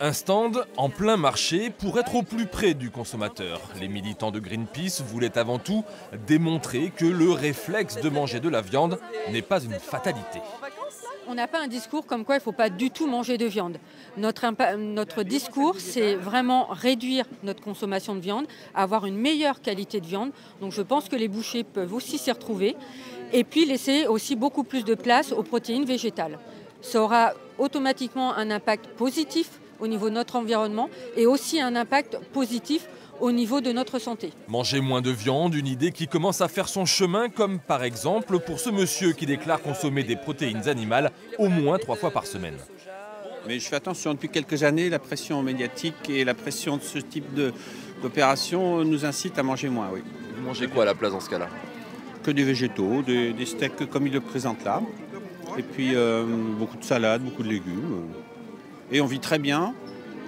Un stand en plein marché pour être au plus près du consommateur. Les militants de Greenpeace voulaient avant tout démontrer que le réflexe de manger de la viande n'est pas une fatalité. On n'a pas un discours comme quoi il ne faut pas du tout manger de viande. Notre discours, c'est vraiment réduire notre consommation de viande, avoir une meilleure qualité de viande. Donc je pense que les bouchers peuvent aussi s'y retrouver. Et puis laisser aussi beaucoup plus de place aux protéines végétales. Ça aura automatiquement un impact positif au niveau de notre environnement et aussi un impact positif au niveau de notre santé. Manger moins de viande, une idée qui commence à faire son chemin, comme par exemple pour ce monsieur qui déclare consommer des protéines animales au moins 3 fois par semaine. Mais je fais attention, depuis quelques années, la pression médiatique et la pression de ce type d'opération nous incite à manger moins, oui. Vous mangez quoi à la place dans ce cas-là? Que des végétaux, des steaks comme il le présente là, et puis beaucoup de salades, beaucoup de légumes. Et on vit très bien,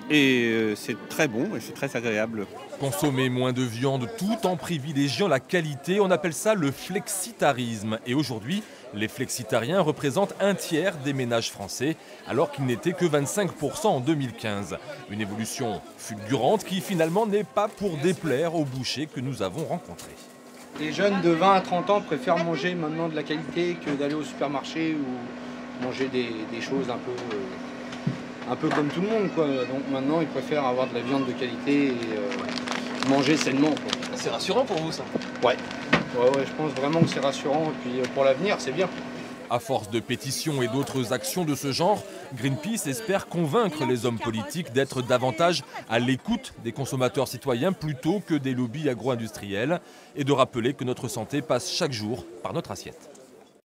et c'est très bon, et c'est très agréable. Consommer moins de viande tout en privilégiant la qualité, on appelle ça le flexitarisme. Et aujourd'hui, les flexitariens représentent un tiers des ménages français, alors qu'ils n'étaient que 25% en 2015. Une évolution fulgurante qui finalement n'est pas pour déplaire aux bouchers que nous avons rencontrés. Les jeunes de 20 à 30 ans préfèrent manger maintenant de la qualité que d'aller au supermarché ou manger des choses un peu comme tout le monde, quoi. Donc maintenant ils préfèrent avoir de la viande de qualité et manger sainement, quoi. C'est rassurant pour vous ça? Ouais, je pense vraiment que c'est rassurant et puis pour l'avenir c'est bien. À force de pétitions et d'autres actions de ce genre, Greenpeace espère convaincre les hommes politiques d'être davantage à l'écoute des consommateurs citoyens plutôt que des lobbies agro-industriels et de rappeler que notre santé passe chaque jour par notre assiette.